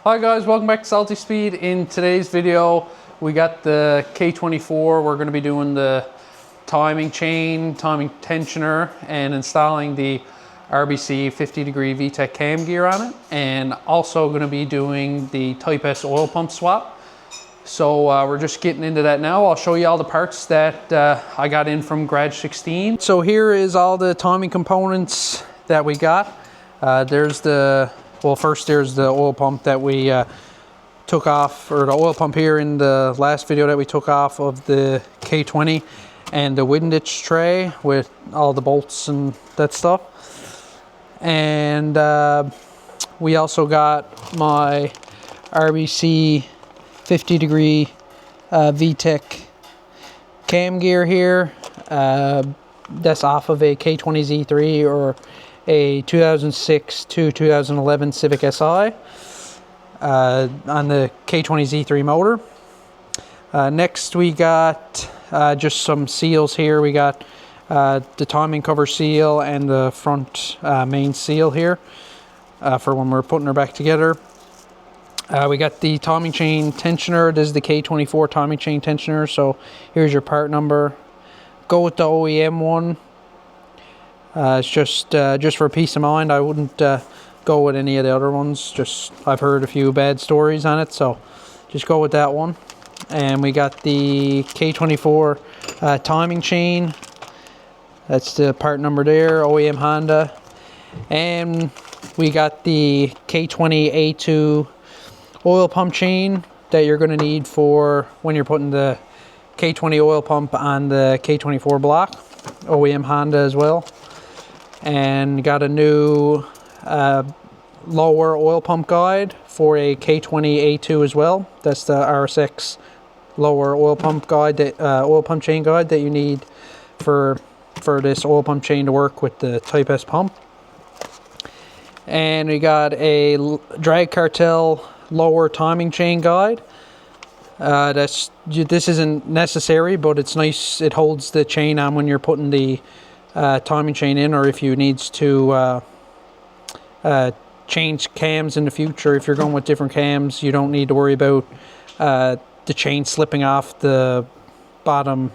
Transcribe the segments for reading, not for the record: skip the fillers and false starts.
Hi guys, welcome back to Salty Speed. In today's video, we got the K24. We're going to be doing the timing chain, timing tensioner, and installing the RBC 50-degree VTEC cam gear on it. And also going to be doing the Type S oil pump swap. So we're just getting into that now. I'll show you all the parts that I got in from Garage 16. So here is all the timing components that we got. First there's the oil pump that we took off, or the oil pump here in the last video that we took off of the K20, and the windage tray with all the bolts and that stuff. And we also got my RBC 50-degree VTEC cam gear here. That's off of a K20 Z3 or a 2006 to 2011 Civic Si on the K20 Z3 motor. Next we got just some seals here. We got the timing cover seal and the front main seal here for when we're putting her back together. We got the timing chain tensioner. This is the K24 timing chain tensioner. So here's your part number. Go with the OEM one. It's just for peace of mind. I wouldn't go with any of the other ones. I've heard a few bad stories on it, so just go with that one. And we got the K24 timing chain. That's the part number there, OEM Honda. And we got the K20 A2 oil pump chain that you're going to need for when you're putting the K20 oil pump on the K24 block. OEM Honda as well. And got a new lower oil pump guide for a K20 A2 as well. That's the RSX lower oil pump guide, oil pump chain guide that you need for this oil pump chain to work with the Type S pump. And we got a Drag Cartel lower timing chain guide. This isn't necessary, but it's nice. It holds the chain on when you're putting the timing chain in, or if you need to change cams in the future. If you're going with different cams, you don't need to worry about the chain slipping off the bottom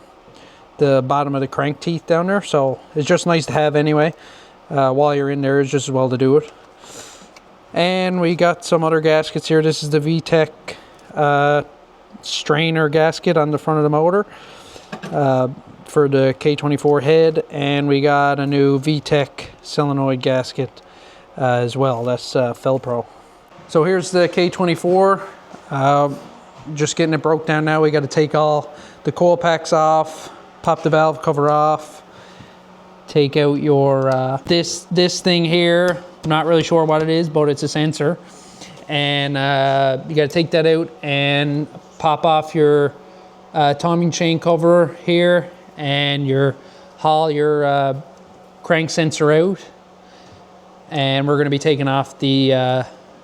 of the crank teeth down there. So it's just nice to have anyway. While you're in there, it's just as well to do it. And we got some other gaskets here. This is the VTEC strainer gasket on the front of the motor for the K24 head, and we got a new VTEC solenoid gasket as well. That's Felpro. So here's the K24. Just getting it broke down now. We got to take all the coil packs off, pop the valve cover off, take out your this thing here. I'm not really sure what it is, but it's a sensor, and you got to take that out and pop off your timing chain cover here, and haul your crank sensor out. And we're going to be taking off the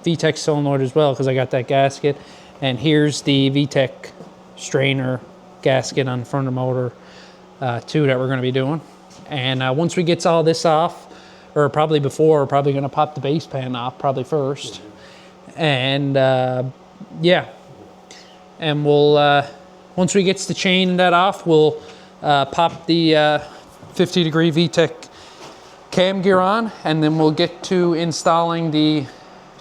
VTEC solenoid as well, because I got that gasket. And here's the VTEC strainer gasket on the front of the motor too, that we're going to be doing. And once we get all this off, or probably before, we're probably going to pop the base pan off probably first. And yeah, and we'll once we get the chain and that off, we'll pop the 50-degree VTEC cam gear on, and then we'll get to installing the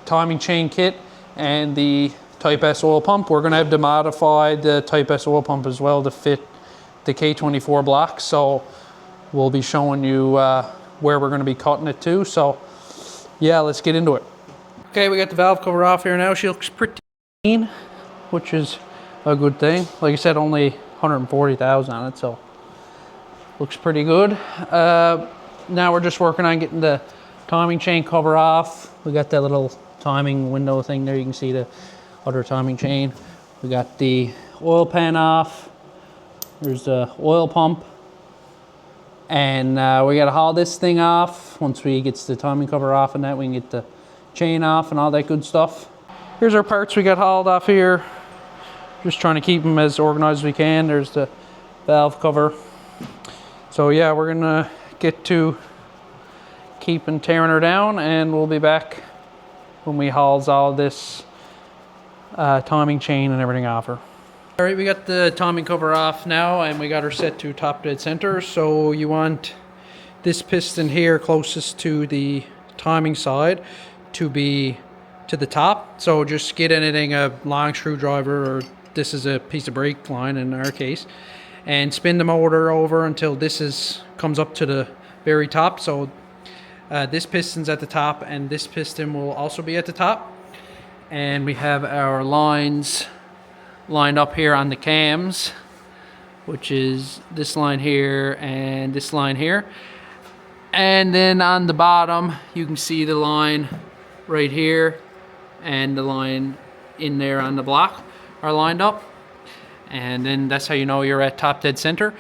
timing chain kit and the Type S oil pump. We're going to have to modify the Type S oil pump as well to fit the K24 block. So we'll be showing you where we're going to be cutting it to. So yeah, let's get into it. Okay, we got the valve cover off here now. She looks pretty clean, which is a good thing. Like I said, only 140,000 on it, so looks pretty good. Now we're just working on getting the timing chain cover off. We got that little timing window thing there. You can see the other timing chain. We got the oil pan off. There's the oil pump. And we got to haul this thing off. Once we get the timing cover off and that, we can get the chain off and all that good stuff. Here's our parts we got hauled off here. Just trying to keep them as organized as we can. There's the valve cover. So yeah, we're gonna get to keeping tearing her down, and we'll be back when we hauls all this timing chain and everything off her. All right, we got the timing cover off now, and we got her set to top dead center. So you want this piston here closest to the timing side to be to the top. So just get anything, a long screwdriver, or this is a piece of brake line in our case, and spin the motor over until this comes up to the very top. So this piston's at the top, and this piston will also be at the top. And we have our lines lined up here on the cams, which is this line here and this line here. And then on the bottom, you can see the line right here and the line in there on the block are lined up. And then that's how you know you're at top dead center.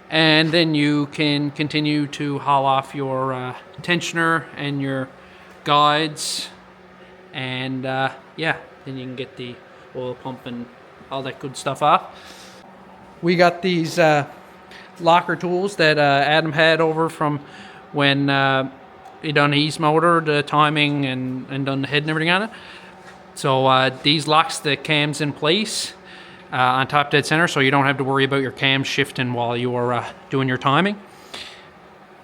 And then you can continue to haul off your tensioner and your guides. And yeah, then you can get the oil pump and all that good stuff off. We got these locker tools that Adam had over from when he done his motor, the timing, and done the head and everything on it. So these locks the cams in place on top dead center, so you don't have to worry about your cams shifting while you're doing your timing.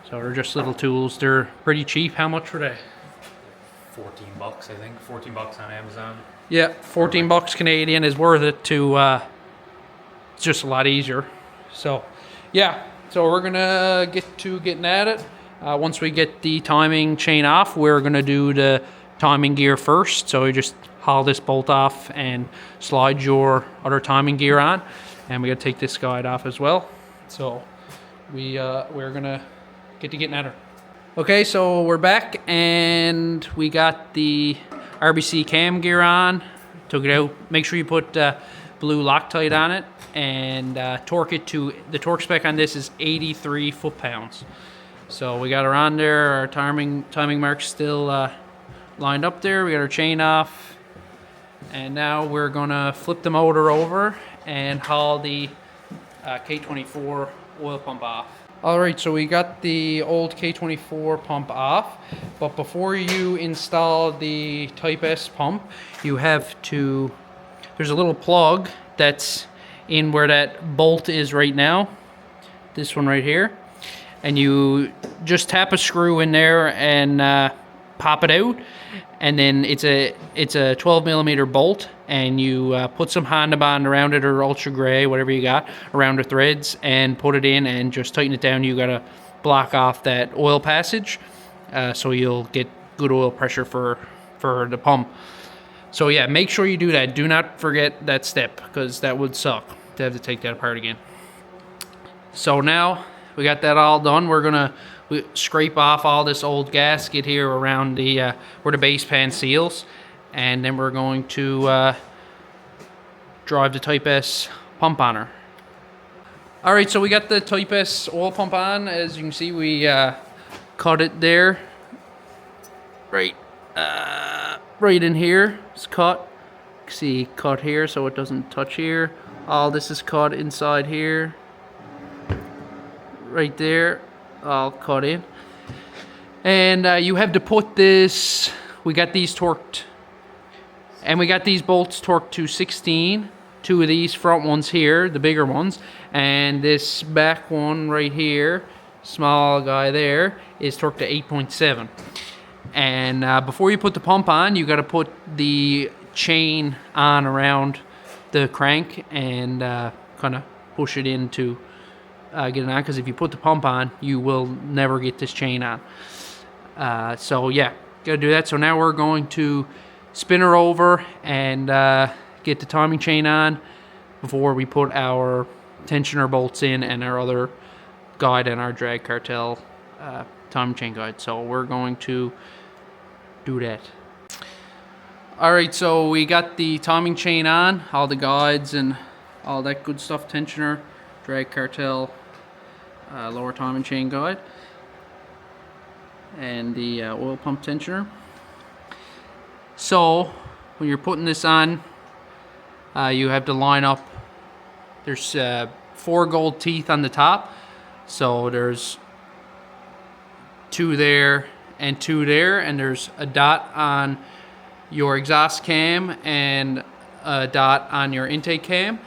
So they're just little tools. They're pretty cheap. How much were they? 14 bucks, I think. 14 bucks on Amazon. Yeah, 14 bucks Canadian is worth it to, it's just a lot easier. So, yeah, so we're gonna get to getting at it. Once we get the timing chain off, we're gonna do the timing gear first. So you just haul this bolt off and slide your other timing gear on. And we gotta take this guide off as well. So we're gonna get to getting at her. Okay, so we're back and we got the RBC cam gear on. Took it out. Make sure you put blue Loctite on it and torque it to, the torque spec on this is 83 foot-pounds. So we got her on there. Our timing mark's still lined up there. We got our chain off. And now we're gonna flip the motor over and haul the K24 oil pump off. All right, so we got the old K24 pump off, but before you install the Type S pump, you have to, there's a little plug that's in where that bolt is right now, this one right here, and you just tap a screw in there and pop it out, and then it's a 12 millimeter bolt, and you put some Honda bond around it, or ultra gray, whatever you got, around the threads, and put it in and just tighten it down. You gotta block off that oil passage, so you'll get good oil pressure for the pump. So yeah, make sure you do that. Do not forget that step, because that would suck to have to take that apart again. So now we got that all done. We're gonna scrape off all this old gasket here around the where the base pan seals, and then we're going to drive the Type S pump on her. All right, so we got the Type S oil pump on. As you can see, we cut it there, right in here. It's cut. You can see cut here, so it doesn't touch here. All this is cut inside here, right there. All cut in. And you have to put this, we got these torqued, and we got these bolts torqued to 16. Two of these front ones here, the bigger ones, and this back one right here, small guy there, is torqued to 8.7. And before you put the pump on, you got to put the chain on around the crank and kind of push it in to get it on, because if you put the pump on, you will never get this chain on. So yeah, gotta do that. So now we're going to spin her over and get the timing chain on before we put our tensioner bolts in and our other guide and our drag cartel timing chain guide. So we're going to do that. All right, so we got the timing chain on, all the guides and all that good stuff, tensioner, drag cartel, lower timing chain guide, and the oil pump tensioner. So when you're putting this on, you have to line up. There's 4 gold teeth on the top, so there's 2 there and 2 there, and there's a dot on your exhaust cam and dot on your intake cam.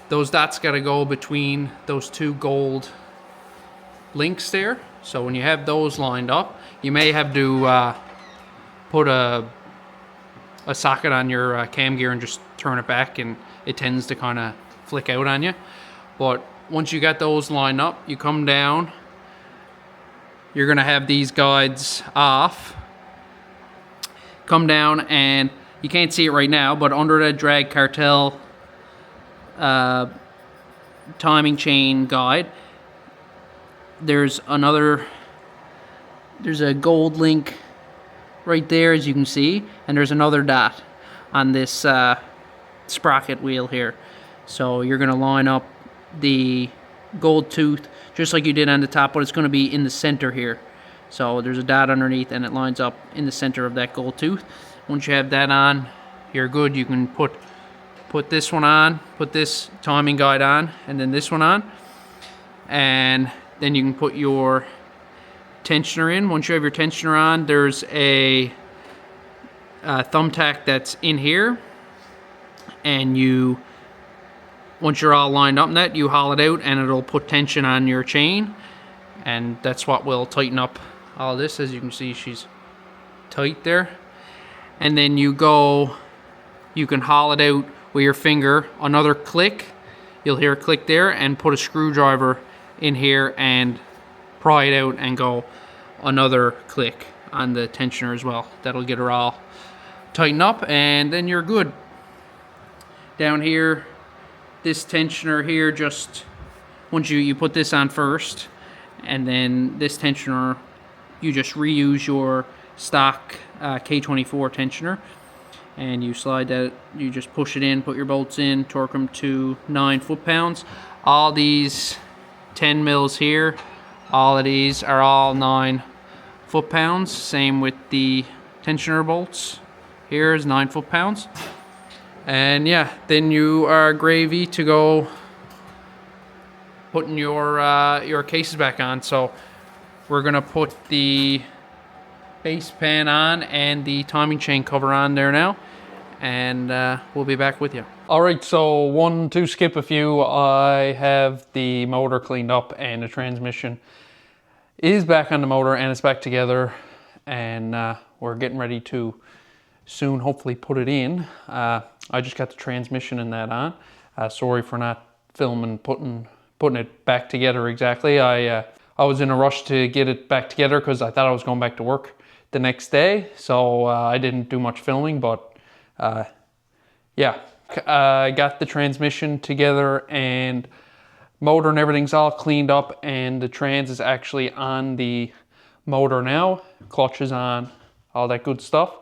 Those dots got to go between those two gold links there. So when you have those lined up, you may have to put a socket on your cam gear and just turn it back, and it tends to kind of flick out on you. But once you got those lined up, you come down, you're gonna have these guides off. Come down, and you can't see it right now, but under the drag cartel timing chain guide, there's a gold link right there, as you can see, and there's another dot on this sprocket wheel here. So you're gonna line up the gold tooth just like you did on the top, but it's gonna be in the center here. So there's a dot underneath, and it lines up in the center of that gold tooth. Once you have that on, you're good. You can put this one on, put this timing guide on, and then this one on, and then you can put your tensioner in. Once you have your tensioner on, there's a thumbtack that's in here, and once you're all lined up in that, you haul it out, and it'll put tension on your chain, and that's what will tighten up all this. As you can see, she's tight there. And then you can haul it out with your finger, another click, you'll hear a click there, and put a screwdriver in here and pry it out and go another click on the tensioner as well. That'll get her all tightened up, and then you're good. Down here, this tensioner here, just once you put this on first, and then this tensioner, you just reuse your stock K24 tensioner, and you slide that, you just push it in, put your bolts in, torque them to 9 foot-pounds. All these 10 mils here, all of these are all 9 foot-pounds. Same with the tensioner bolts. Here is 9 foot-pounds. And yeah, then you are gravy to go putting your cases back on. So we're gonna put the base pan on and the timing chain cover on there now, and we'll be back with you. All right, so 1, 2, skip a few. I have the motor cleaned up, and the transmission is back on the motor, and it's back together, and we're getting ready to soon hopefully put it in. I just got the transmission and that on. Sorry for not filming putting it back together exactly. I was in a rush to get it back together because I thought I was going back to work the next day, so I didn't do much filming, but yeah, I got the transmission together, and motor and everything's all cleaned up, and the trans is actually on the motor now, clutch is on, all that good stuff.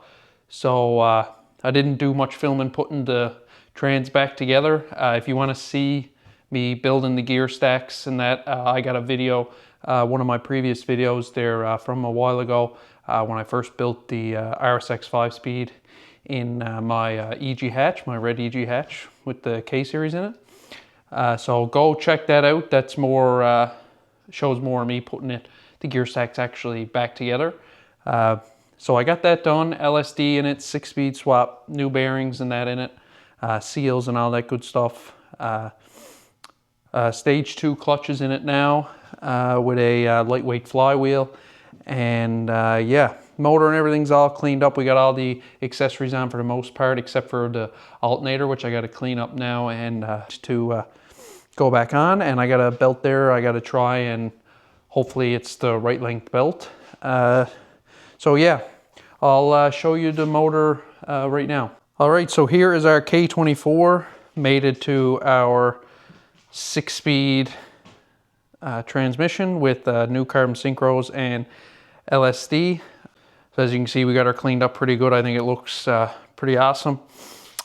So I didn't do much filming putting the trans back together. If you want to see me building the gear stacks and that, I got a video, one of my previous videos there from a while ago, when I first built the RSX 5-speed in my EG hatch, my red EG hatch with the K-series in it. So go check that out. That's more, shows more of me putting the gear stacks actually back together. So I got that done, LSD in it, 6-speed swap, new bearings and that in it, seals and all that good stuff. Stage 2 clutches in it now with a lightweight flywheel. And yeah, motor and everything's all cleaned up. We got all the accessories on for the most part, except for the alternator, which I got to clean up now and to go back on. And I got a belt there I got to try, and hopefully it's the right length belt. So yeah, I'll show you the motor right now. All right, so here is our K24, mated to our 6-speed transmission with new carbon synchros and LSD. So as you can see, we got her cleaned up pretty good. I think it looks pretty awesome.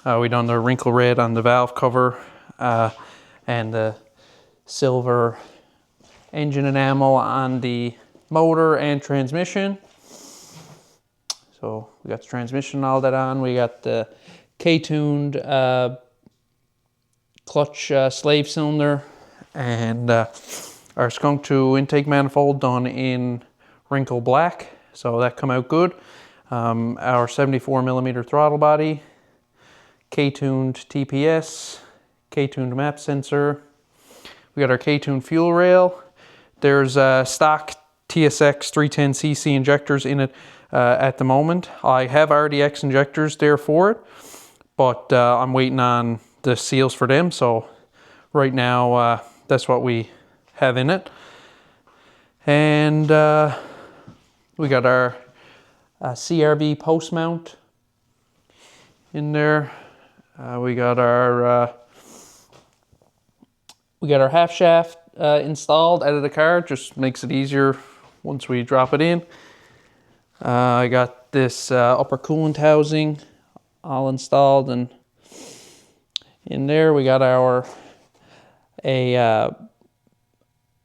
We done the wrinkle red on the valve cover and the silver engine enamel on the motor and transmission. So we got the transmission and all that on. We got the K-tuned clutch slave cylinder, and our skunk to intake manifold done in wrinkle black. So that come out good. Our 74mm throttle body K-tuned TPS, K-tuned map sensor. We got our K-tuned fuel rail. There's stock TSX 310cc injectors in it at the moment. I have RDX injectors there for it, but I'm waiting on the seals for them. So right now, that's what we have in it. And we got our CRV post mount in there. We got our half shaft installed out of the car. Just makes it easier once we drop it in. I got this upper coolant housing all installed, and in there we got our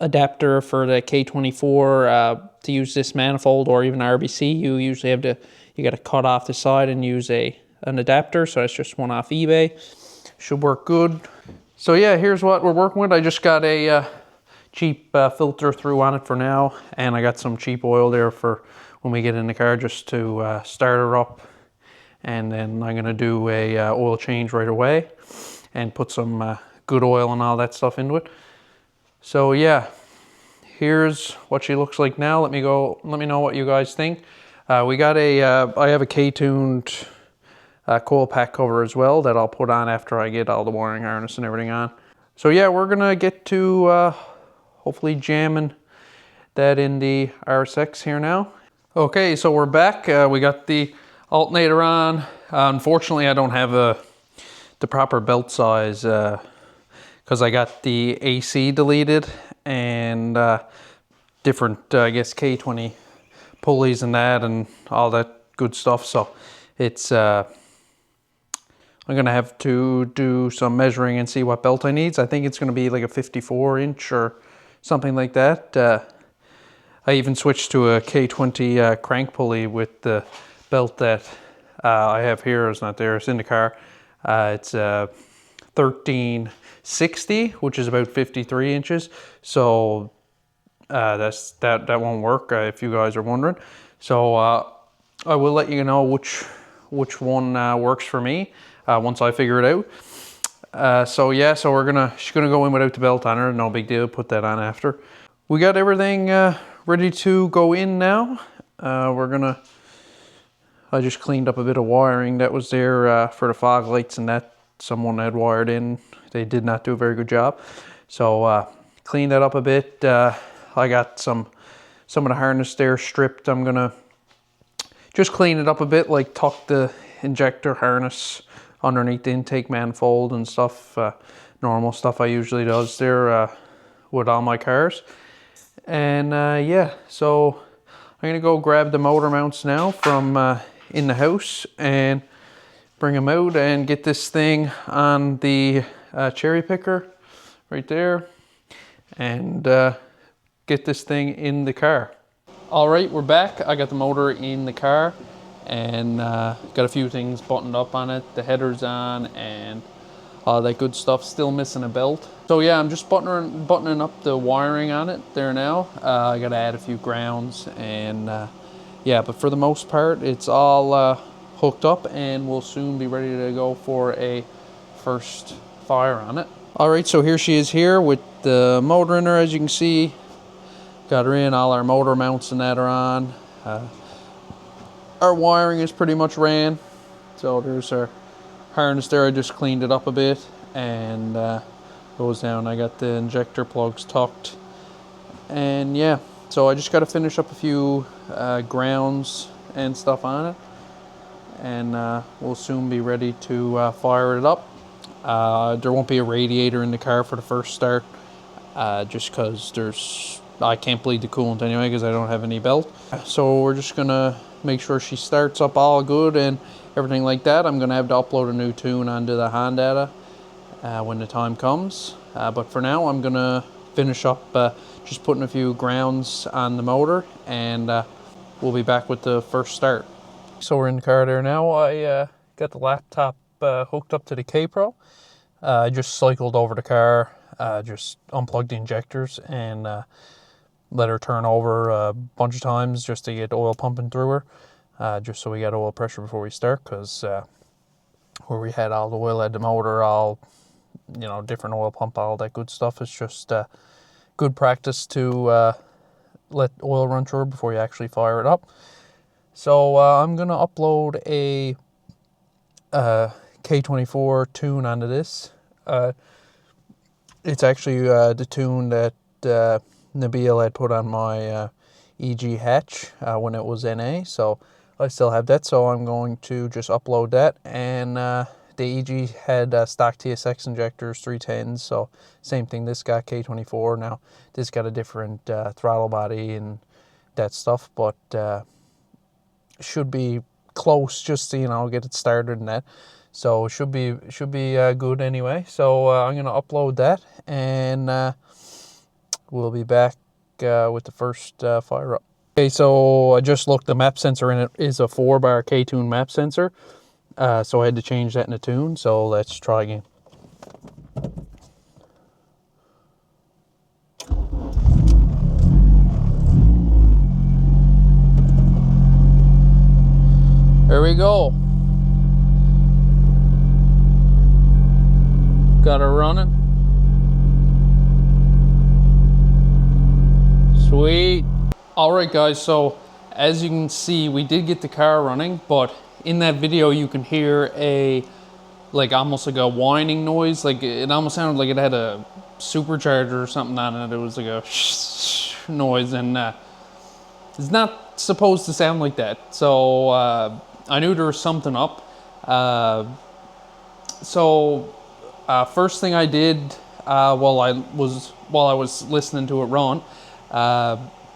adapter for the K24 to use this manifold, or even RBC. You usually have to, you got to cut off the side and use an adapter. So that's just one off eBay. Should work good. So yeah, here's what we're working with. I just got a cheap filter through on it for now, and I got some cheap oil there for when we get in the car, just to start her up. And then I'm gonna do a oil change right away and put some good oil and all that stuff into it. So yeah, here's what she looks like now. Let me know what you guys think. We got I have a K-tuned coil pack cover as well that I'll put on after I get all the wiring harness and everything on. So yeah, we're gonna get to hopefully jamming that in the RSX here now. Okay, so we're back. We got the alternator on. Unfortunately, I don't have the proper belt size because I got the AC deleted and different, I guess, K20 pulleys and that and all that good stuff. So it's I'm gonna have to do some measuring and see what belt I need. I think it's gonna be like a 54-inch or something like that. I even switched to a K20 crank pulley with the belt that I have here. It's not there, it's in the car. It's 1360, which is about 53 inches. So that won't work if you guys are wondering. So I will let you know which one works for me once I figure it out. So yeah, so she's gonna go in without the belt on her. No big deal, put that on after. We got everything ready to go in now. I just cleaned up a bit of wiring that was there for the fog lights and that someone had wired in. They did not do a very good job. So cleaned that up a bit. I got some of the harness there stripped. I'm gonna just clean it up a bit, like tuck the injector harness underneath the intake manifold and stuff. Normal stuff I usually does there with all my cars. And yeah, so I'm gonna go grab the motor mounts now from in the house and bring them out and get this thing on the cherry picker right there and get this thing in the car. All right, we're back. I got the motor in the car and got a few things buttoned up on it. The header's on and all that good stuff. Still missing a belt. So yeah, I'm just buttoning up the wiring on it there now. I gotta add a few grounds and yeah, but for the most part, it's all hooked up and we'll soon be ready to go for a first fire on it. All right, so here she is here with the motor in her, as you can see. Got her in, all our motor mounts and that are on. Our wiring is pretty much ran. So there's our harness there. I just cleaned it up a bit and goes down. I got the injector plugs tucked. And yeah, so I just got to finish up a few grounds and stuff on it. And we'll soon be ready to fire it up. There won't be a radiator in the car for the first start, just because I can't bleed the coolant anyway because I don't have any belt. So we're just gonna make sure she starts up all good and everything like that. I'm gonna have to upload a new tune onto the Honda when the time comes. But for now, I'm gonna finish up just putting a few grounds on the motor, and we'll be back with the first start. So we're in the car there now. I got the laptop hooked up to the K-Pro. I just cycled over the car, just unplugged the injectors and let her turn over a bunch of times just to get oil pumping through her, just so we got oil pressure before we start, because where we had all the oil at the motor, all, you know, different oil pump, all that good stuff. It's just good practice to let oil run through before you actually fire it up. So I'm gonna upload a K24 tune onto this. It's actually the tune that Nabil had put on my EG hatch when it was NA, so I still have that, so I'm going to just upload that. And the EG had stock TSX injectors, 310s, so same thing. This got K24. Now this got a different throttle body and that stuff, but should be close, just to, you know, get it started and that. So should be good anyway. So I'm gonna upload that, and we'll be back with the first fire up. Okay, so I just looked. The map sensor in it is a 4-bar K-tune map sensor. So I had to change that in a tune. So let's try again. There we go. Got her running. Sweet. All right, guys, so as you can see, we did get the car running, but in that video you can hear a almost like a whining noise. Like it almost sounded like it had a supercharger or something on it. It was like a noise, and it's not supposed to sound like that. So I knew there was something up. First thing I did while I was listening to it run,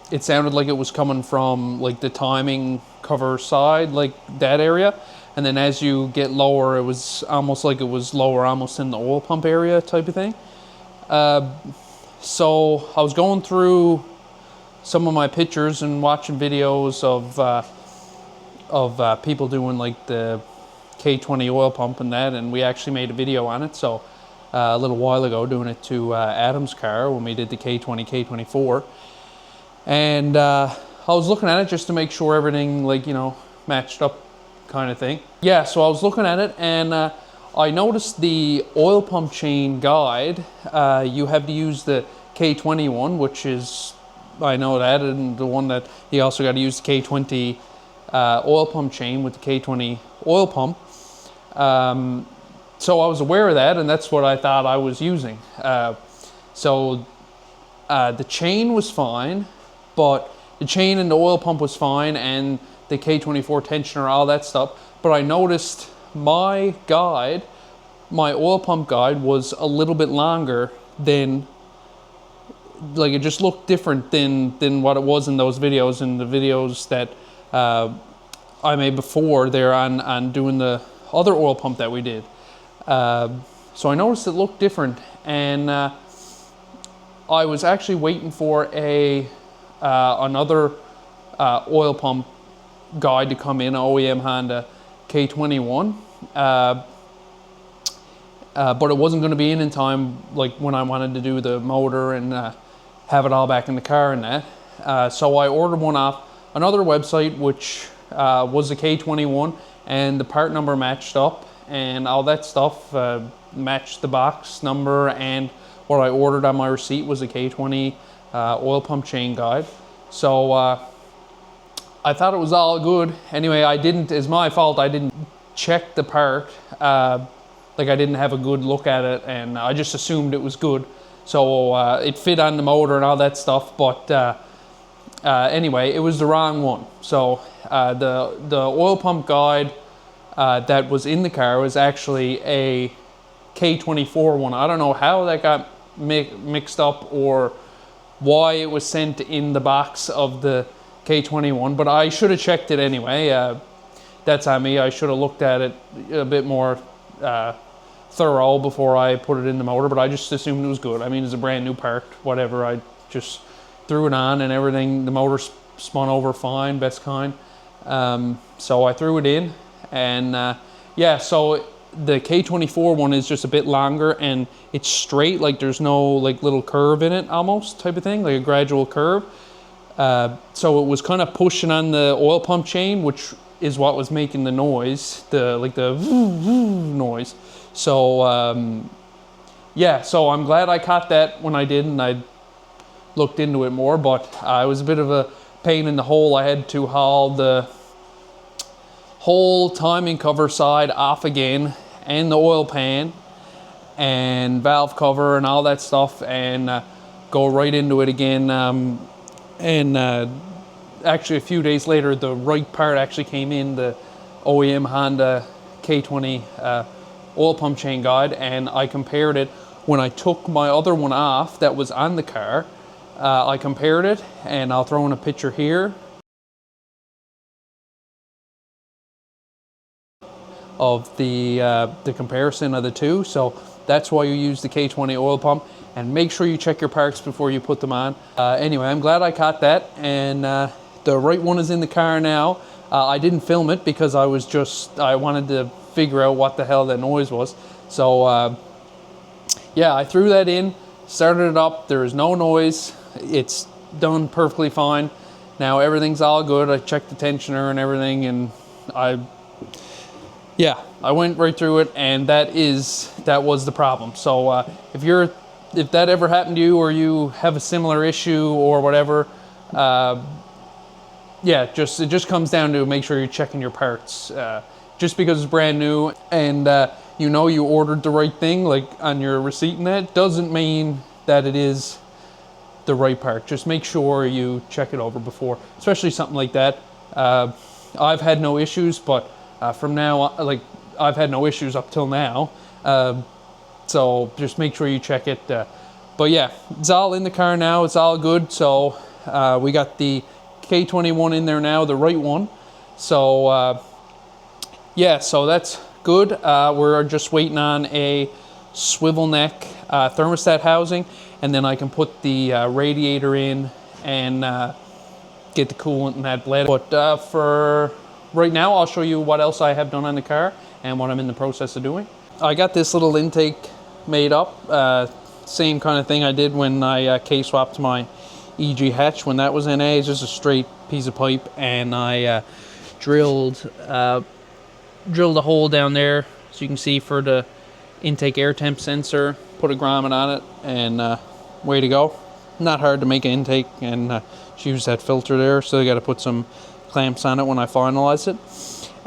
it sounded like it was coming from like the timing cover side, like that area, and then as you get lower, it was almost like it was lower, almost in the oil pump area type of thing. So I was going through some of my pictures and watching videos of people doing like the K20 oil pump and that, and we actually made a video on it. So a little while ago, doing it to Adam's car when we did the K20, K24, and I was looking at it just to make sure everything, like, you know, matched up kind of thing. Yeah, so I was looking at it, and I noticed the oil pump chain guide. You have to use the K20 one, which is, I know that, and the one that you also got to use the K20 oil pump chain with the K20 oil pump. So I was aware of that, and that's what I thought I was using. So the chain was fine, but the chain and the oil pump was fine, and the K24 tensioner, all that stuff. But I noticed my guide, my oil pump guide, was a little bit longer than, like, it just looked different than what it was in those videos, and the videos that I made before there on doing the other oil pump that we did. So I noticed it looked different, and I was actually waiting for another oil pump guide to come in, OEM Honda K21, but it wasn't going to be in time, like when I wanted to do the motor and have it all back in the car and that. So I ordered one off another website, which was a K21, and the part number matched up and all that stuff, matched the box number, and what I ordered on my receipt was a K20 oil pump chain guide. So I thought it was all good. Anyway, it's my fault, I didn't check the part. Like, I didn't have a good look at it, and I just assumed it was good. So it fit on the motor and all that stuff, but anyway, it was the wrong one. So the oil pump guide that was in the car was actually a K24 one. I don't know how that got mixed up or why it was sent in the box of the K21, but I should have checked it anyway. That's on me. I should have looked at it a bit more thorough before I put it in the motor, but I just assumed it was good. I mean, it's a brand new part, whatever. I just threw it on and everything. The motor spun over fine, best kind. So I threw it in, and yeah, so the K24 one is just a bit longer, and it's straight, like there's no like little curve in it, almost type of thing, like a gradual curve. So it was kind of pushing on the oil pump chain, which is what was making the noise, the noise. So yeah, so I'm glad I caught that when I did, and I looked into it more, but it was a bit of a pain in the hole. I had to haul the whole timing cover side off again, and the oil pan and valve cover and all that stuff, and go right into it again. Actually, a few days later, the right part actually came in, the OEM Honda K20 oil pump chain guide, and I compared it when I took my other one off that was on the car. I compared it, and I'll throw in a picture here of the comparison of the two. So that's why you use the K20 oil pump, and make sure you check your parts before you put them on. Anyway, I'm glad I caught that, and the right one is in the car now. I didn't film it because I wanted to figure out what the hell that noise was. So yeah, I threw that in, started it up, there is no noise, it's done perfectly fine. Now everything's all good. I checked the tensioner and everything, and I went right through it, and that was the problem. So if that ever happened to you, or you have a similar issue or whatever, yeah, it just comes down to make sure you're checking your parts. Just because it's brand new and you know you ordered the right thing, like on your receipt and that, doesn't mean that it is the right part. Just make sure you check it over before, especially something like that. I've had no issues, but from now, like, I've had no issues up till now. So just make sure you check it. But yeah, it's all in the car now. It's all good. So we got the K21 in there now, the right one. So yeah, so that's good. We're just waiting on a swivel neck thermostat housing, and then I can put the radiator in and get the coolant and that bled. But for right now, I'll show you what else I have done on the car and what I'm in the process of doing. I got this little intake made up, same kind of thing I did when I K-swapped my EG hatch when that was NA. It's just a straight piece of pipe, and I drilled a hole down there, so you can see, for the intake air temp sensor, put a grommet on it, and way to go. Not hard to make an intake, and just use that filter there. So I got to put some clamps on it when I finalize it.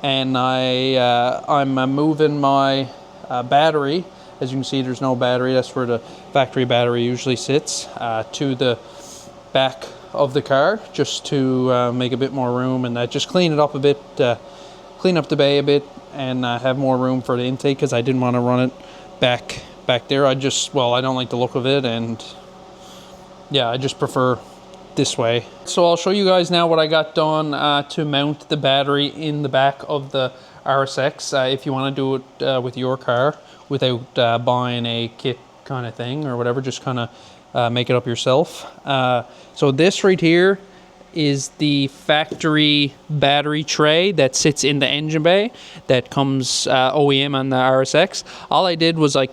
And I'm moving my battery. As you can see, there's no battery. That's where the factory battery usually sits, to the back of the car, just to make a bit more room, and just clean it up a bit, clean up the bay a bit, and have more room for the intake, because I didn't want to run it back there. I don't like the look of it, and yeah, I just prefer this way. So I'll show you guys now what I got done to mount the battery in the back of the RSX, if you want to do it with your car without buying a kit kind of thing or whatever. Just kind of make it up yourself. So this right here is the factory battery tray that sits in the engine bay that comes OEM on the RSX. All I did was I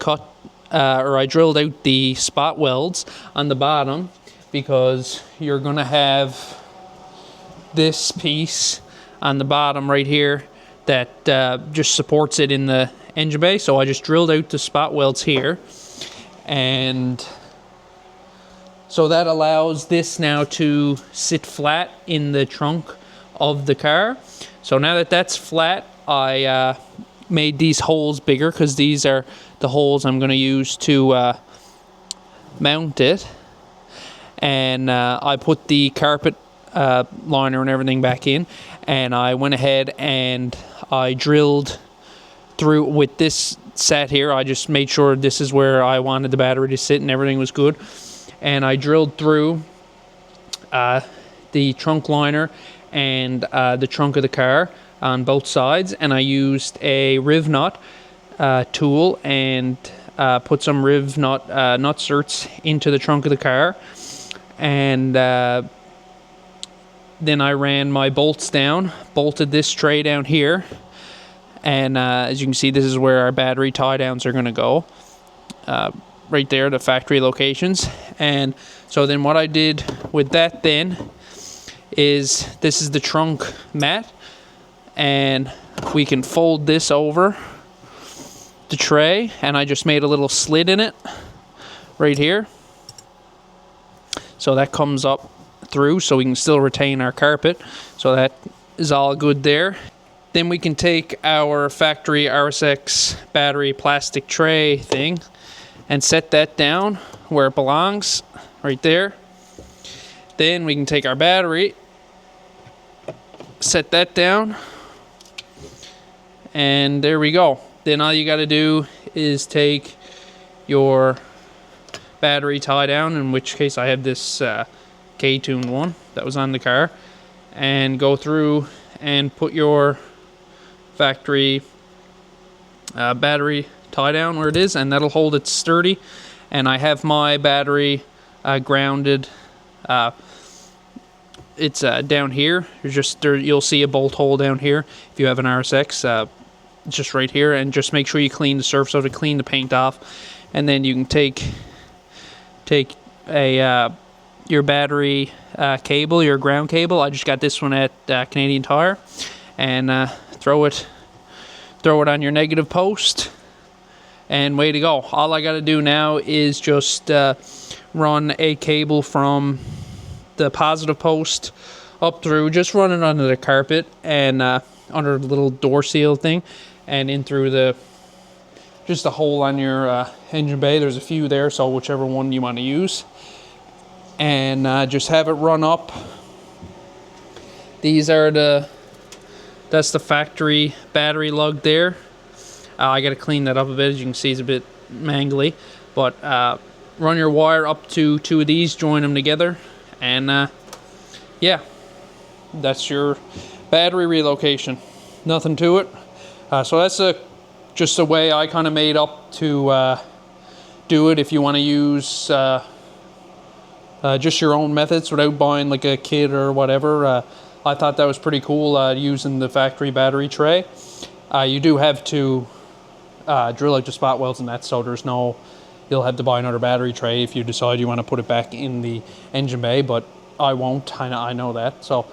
drilled out the spot welds on the bottom, because you're gonna have this piece on the bottom right here that just supports it in the engine bay. So I just drilled out the spot welds here, and so that allows this now to sit flat in the trunk of the car. So now that that's flat, I made these holes bigger, because these are the holes I'm going to use to mount it. And I put the carpet liner and everything back in, and I went ahead and I drilled through with this set here. I just made sure this is where I wanted the battery to sit, and everything was good. And I drilled through the trunk liner and the trunk of the car on both sides, and I used a riv nut tool and put some riv nut certs into the trunk of the car, and then I ran my bolts down, bolted this tray down here, and as you can see, this is where our battery tie downs are going to go. Right there, the factory locations. And so then what I did with that then is, this is the trunk mat, and we can fold this over the tray, and I just made a little slit in it right here, so that comes up through so we can still retain our carpet, so that is all good there. Then we can take our factory RSX battery plastic tray thing and set that down where it belongs, right there. Then we can take our battery, set that down, and there we go. Then all you got to do is take your battery tie down, in which case I have this K-tuned one that was on the car, and go through and put your factory battery tie down where it is, and that'll hold it sturdy. And I have my battery grounded. It's down here. You'll see a bolt hole down here if you have an RSX. Just right here, and just make sure you clean the surface so to clean the paint off, and then you can take a your battery cable, your ground cable. I just got this one at Canadian Tire, and throw it on your negative post, and way to go. All I got to do now is just run a cable from the positive post up through, just run it under the carpet and under the little door seal thing, and in through just a hole on your engine bay. There's a few there, so whichever one you want to use, and just have it run up. That's the factory battery lug there. I got to clean that up a bit. As you can see, it's a bit mangly, but run your wire up to 2 of these, join them together, and yeah, that's your battery relocation. Nothing to it. So that's just a way I kind of made up to do it. If you want to use just your own methods without buying like a kit or whatever, I thought that was pretty cool, using the factory battery tray. You do have to drill out the spot welds and that, so you'll have to buy another battery tray if you decide you want to put it back in the engine bay, but I won't. I know that. So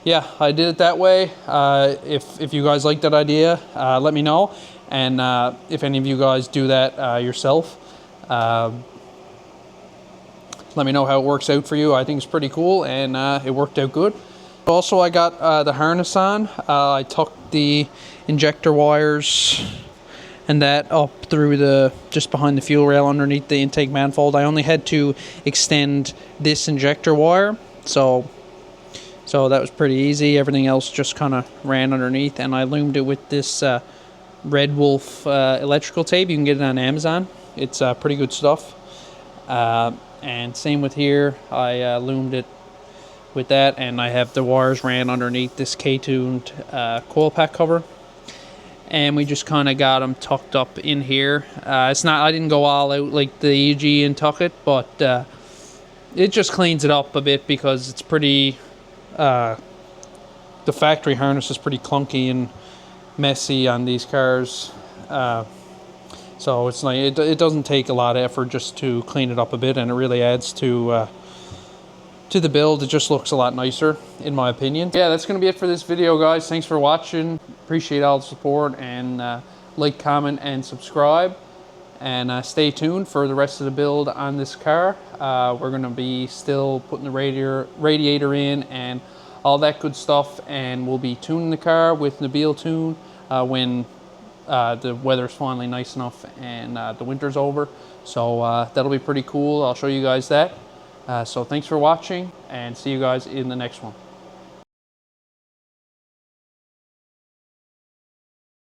yeah, I did it that way. If you guys like that idea, let me know, and if any of you guys do that yourself, let me know how it works out for you. I think it's pretty cool, and it worked out good. Also, I got the harness on. I tucked the injector wires and that up through just behind the fuel rail underneath the intake manifold. I only had to extend this injector wire, so that was pretty easy. Everything else just kind of ran underneath, and I loomed it with this Red Wolf electrical tape. You can get it on Amazon. It's pretty good stuff. And same with here. I loomed it with that, and I have the wires ran underneath this K-tuned coil pack cover, and we just kind of got them tucked up in here. I didn't go all out like the EG and tuck it, but it just cleans it up a bit, because it's pretty the factory harness is pretty clunky and messy on these cars, so it's like it doesn't take a lot of effort just to clean it up a bit, and it really adds to the build. It just looks a lot nicer, in my opinion. Yeah, that's gonna be it for this video, guys. Thanks for watching. Appreciate all the support, and like, comment, and subscribe, and stay tuned for the rest of the build on this car. We're gonna be still putting the radiator in and all that good stuff, and we'll be tuning the car with Nabil Tune when the weather's finally nice enough and the winter's over. So that'll be pretty cool. I'll show you guys that. So thanks for watching, and see you guys in the next one.